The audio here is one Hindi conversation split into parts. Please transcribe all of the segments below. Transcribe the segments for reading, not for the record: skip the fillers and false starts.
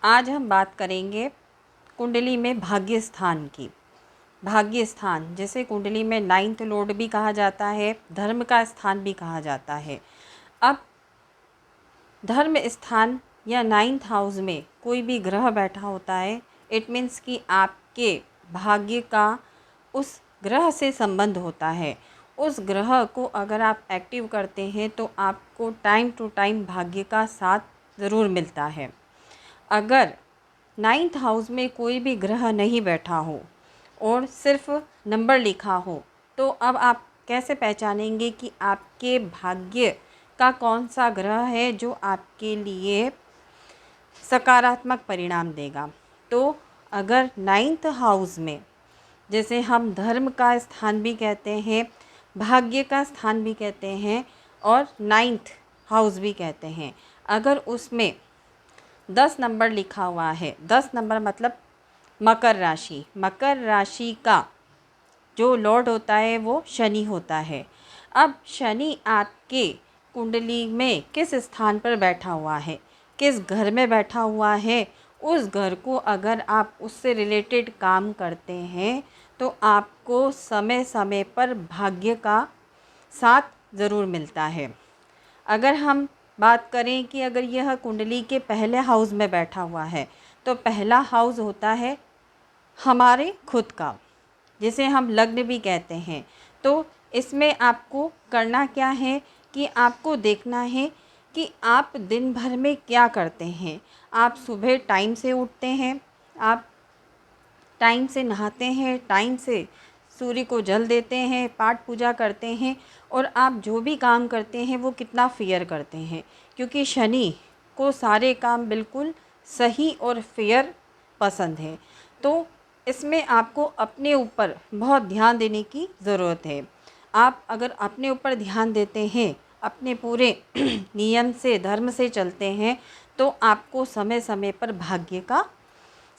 आज हम बात करेंगे कुंडली में भाग्य स्थान की। भाग्य स्थान जैसे कुंडली में 9th लॉर्ड भी कहा जाता है, धर्म का स्थान भी कहा जाता है। अब धर्म स्थान या 9th हाउस में कोई भी ग्रह बैठा होता है, इट मीन्स कि आपके भाग्य का उस ग्रह से संबंध होता है। उस ग्रह को अगर आप एक्टिव करते हैं तो आपको टाइम टू टाइम भाग्य का साथ ज़रूर मिलता है। अगर 9th हाउस में कोई भी ग्रह नहीं बैठा हो और सिर्फ नंबर लिखा हो, तो अब आप कैसे पहचानेंगे कि आपके भाग्य का कौन सा ग्रह है जो आपके लिए सकारात्मक परिणाम देगा। तो अगर 9th हाउस में, जैसे हम धर्म का स्थान भी कहते हैं, भाग्य का स्थान भी कहते हैं और 9th हाउस भी कहते हैं, अगर उसमें 10 नंबर लिखा हुआ है, 10 नंबर मतलब मकर राशि, मकर राशि का जो लॉर्ड होता है वो शनि होता है। अब शनि आपके कुंडली में किस स्थान पर बैठा हुआ है, किस घर में बैठा हुआ है, उस घर को अगर आप उससे रिलेटेड काम करते हैं तो आपको समय समय पर भाग्य का साथ ज़रूर मिलता है। अगर हम बात करें कि अगर यह कुंडली के पहले हाउस में बैठा हुआ है, तो पहला हाउस होता है हमारे खुद का, जिसे हम लग्न भी कहते हैं। तो इसमें आपको करना क्या है कि आपको देखना है कि आप दिन भर में क्या करते हैं। आप सुबह टाइम से उठते हैं, आप टाइम से नहाते हैं, टाइम से सूर्य को जल देते हैं, पाठ पूजा करते हैं, और आप जो भी काम करते हैं वो कितना फेयर करते हैं, क्योंकि शनि को सारे काम बिल्कुल सही और फेयर पसंद है। तो इसमें आपको अपने ऊपर बहुत ध्यान देने की ज़रूरत है। आप अगर अपने ऊपर ध्यान देते हैं, अपने पूरे नियम से, धर्म से चलते हैं, तो आपको समय समय पर भाग्य का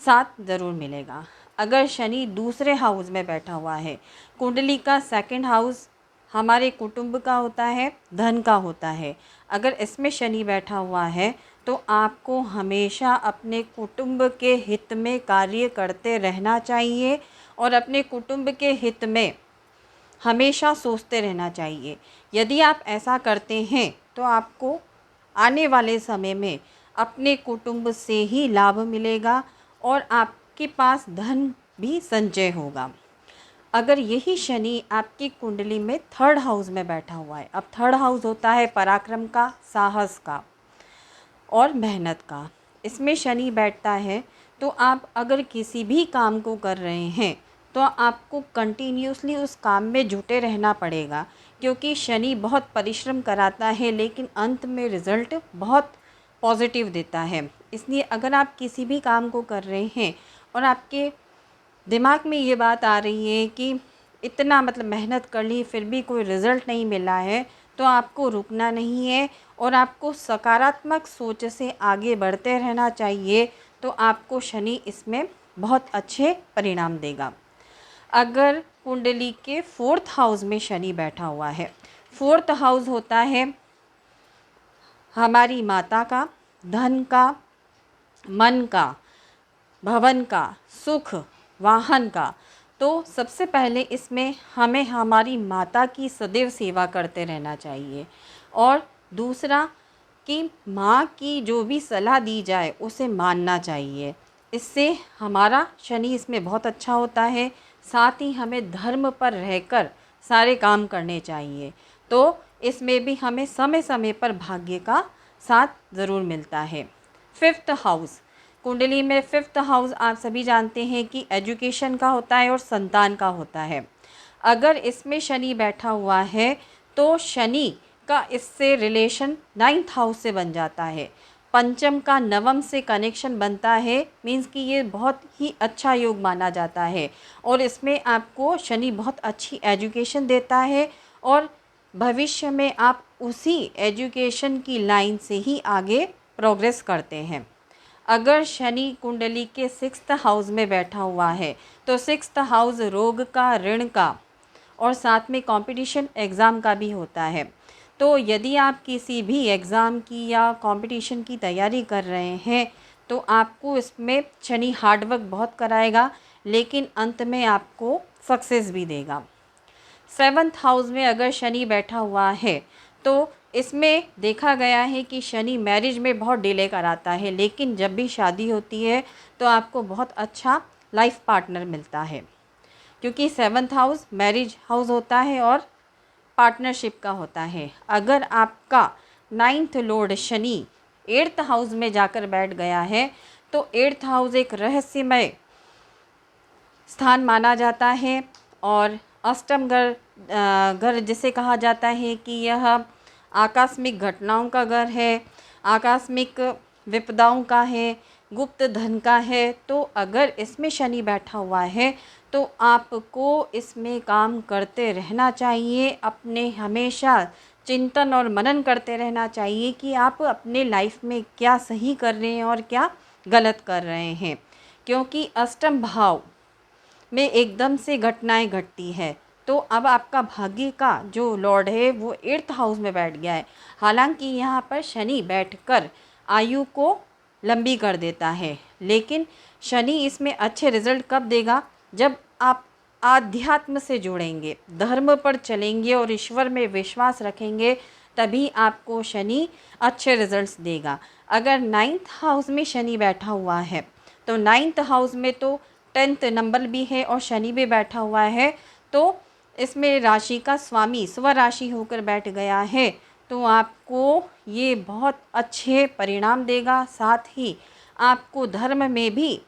साथ ज़रूर मिलेगा। अगर शनि दूसरे हाउस में बैठा हुआ है, कुंडली का 2nd हाउस हमारे कुटुंब का होता है, धन का होता है, अगर इसमें शनि बैठा हुआ है तो आपको हमेशा अपने कुटुंब के हित में कार्य करते रहना चाहिए और अपने कुटुंब के हित में हमेशा सोचते रहना चाहिए। यदि आप ऐसा करते हैं तो आपको आने वाले समय में अपने कुटुंब से ही लाभ मिलेगा और आपके पास धन भी संचय होगा। अगर यही शनि आपकी कुंडली में 3rd हाउस में बैठा हुआ है, अब 3rd हाउस होता है पराक्रम का, साहस का और मेहनत का, इसमें शनि बैठता है, तो आप अगर किसी भी काम को कर रहे हैं तो आपको कंटिन्यूसली उस काम में जुटे रहना पड़ेगा, क्योंकि शनि बहुत परिश्रम कराता है लेकिन अंत में रिज़ल्ट बहुत पॉजिटिव देता है। इसलिए अगर आप किसी भी काम को कर रहे हैं और आपके दिमाग में ये बात आ रही है कि इतना मतलब मेहनत कर ली फिर भी कोई रिज़ल्ट नहीं मिला है, तो आपको रुकना नहीं है और आपको सकारात्मक सोच से आगे बढ़ते रहना चाहिए, तो आपको शनि इसमें बहुत अच्छे परिणाम देगा। अगर कुंडली के 4th हाउस में शनि बैठा हुआ है, 4th हाउस होता है हमारी माता का, धन का, मन का, भवन का, सुख, वाहन का, तो सबसे पहले इसमें हमें हमारी माता की सदैव सेवा करते रहना चाहिए। और दूसरा कि माँ की जो भी सलाह दी जाए उसे मानना चाहिए, इससे हमारा शनि इसमें बहुत अच्छा होता है। साथ ही हमें धर्म पर रहकर सारे काम करने चाहिए, तो इसमें भी हमें समय समय पर भाग्य का साथ ज़रूर मिलता है। 5th हाउस, कुंडली में 5th हाउस आप सभी जानते हैं कि एजुकेशन का होता है और संतान का होता है। अगर इसमें शनि बैठा हुआ है तो शनि का इससे रिलेशन 9th हाउस से बन जाता है, पंचम का नवम से कनेक्शन बनता है, मीन्स कि ये बहुत ही अच्छा योग माना जाता है और इसमें आपको शनि बहुत अच्छी एजुकेशन देता है और भविष्य में आप उसी एजुकेशन की लाइन से ही आगे प्रोग्रेस करते हैं। अगर शनि कुंडली के 6th हाउस में बैठा हुआ है तो 6th हाउस रोग का, ऋण का और साथ में कंपटीशन एग्ज़ाम का भी होता है। तो यदि आप किसी भी एग्ज़ाम की या कंपटीशन की तैयारी कर रहे हैं तो आपको इसमें शनि हार्ड वर्क बहुत कराएगा, लेकिन अंत में आपको सक्सेस भी देगा। 7th हाउस में अगर शनि बैठा हुआ है तो इसमें देखा गया है कि शनि मैरिज में बहुत डिले कराता है, लेकिन जब भी शादी होती है तो आपको बहुत अच्छा लाइफ पार्टनर मिलता है, क्योंकि 7th हाउस मैरिज हाउस होता है और पार्टनरशिप का होता है। अगर आपका 9th Lord Shani 8th house में जाकर बैठ गया है तो 8th हाउस एक रहस्यमय स्थान माना जाता है और अष्टम घर जिसे कहा जाता है कि यह आकस्मिक घटनाओं का घर है, आकस्मिक विपदाओं का है, गुप्त धन का है। तो अगर इसमें शनि बैठा हुआ है तो आपको इसमें काम करते रहना चाहिए, अपने हमेशा चिंतन और मनन करते रहना चाहिए कि आप अपने लाइफ में क्या सही कर रहे हैं और क्या गलत कर रहे हैं, क्योंकि अष्टम भाव में एकदम से घटनाएं घटती है। तो अब आपका भाग्य का जो लॉर्ड है वो 8th हाउस में बैठ गया है। हालांकि यहाँ पर शनि बैठकर आयु को लंबी कर देता है, लेकिन शनि इसमें अच्छे रिजल्ट कब देगा, जब आप आध्यात्म से जुड़ेंगे, धर्म पर चलेंगे और ईश्वर में विश्वास रखेंगे, तभी आपको शनि अच्छे रिजल्ट्स देगा। अगर 9th हाउस में शनि बैठा हुआ है तो 9th हाउस में तो 10th नंबर भी है और शनि भी बैठा हुआ है, तो इसमें राशि का स्वामी स्वराशि होकर बैठ गया है, तो आपको ये बहुत अच्छे परिणाम देगा। साथ ही आपको धर्म में भी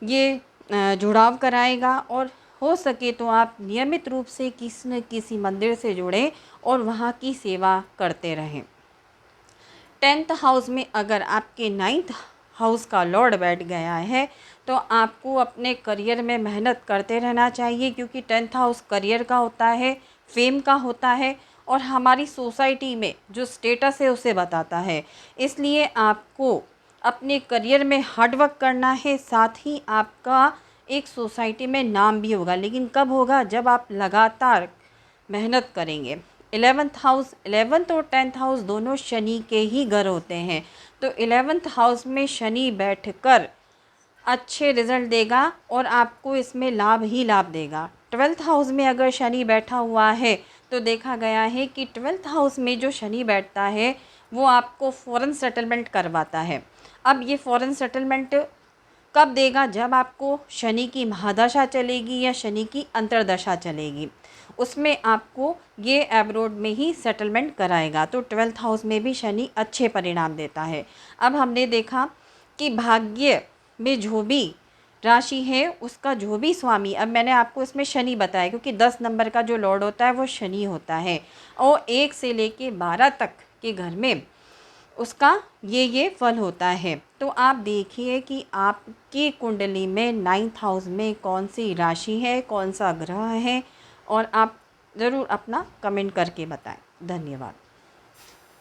ये जुड़ाव कराएगा और हो सके तो आप नियमित रूप से किसी न किसी मंदिर से जुड़ें और वहाँ की सेवा करते रहें। 10th हाउस में अगर आपके 9th हाउस का लॉर्ड बैठ गया है तो आपको अपने करियर में मेहनत करते रहना चाहिए, क्योंकि 10th हाउस करियर का होता है, फेम का होता है और हमारी सोसाइटी में जो स्टेटस है उसे बताता है। इसलिए आपको अपने करियर में हार्ड वर्क करना है, साथ ही आपका एक सोसाइटी में नाम भी होगा, लेकिन कब होगा, जब आप लगातार मेहनत करेंगे। 11th हाउस 11th और 10th हाउस दोनों शनि के ही घर होते हैं, तो 11th हाउस में शनि बैठकर अच्छे रिजल्ट देगा और आपको इसमें लाभ ही लाभ देगा। 12th हाउस में अगर शनि बैठा हुआ है तो देखा गया है कि 12th हाउस में जो शनि बैठता है वो आपको फ़ॉरेन सेटलमेंट करवाता है। अब ये फ़ॉरेन सेटलमेंट कब देगा, जब आपको शनि की महादशा चलेगी या शनि की अंतर्दशा चलेगी, उसमें आपको ये एब्रोड में ही सेटलमेंट कराएगा। तो 12th हाउस में भी शनि अच्छे परिणाम देता है। अब हमने देखा कि भाग्य में जो भी राशि है उसका जो भी स्वामी, अब मैंने आपको इसमें शनि बताया क्योंकि 10 नंबर का जो लॉर्ड होता है वो शनि होता है और 1 से लेके 12 तक के घर में उसका ये फल होता है। तो आप देखिए कि आपकी कुंडली में 9th हाउस में कौन सी राशि है, कौन सा ग्रह है, और आप ज़रूर अपना कमेंट करके बताएं। धन्यवाद।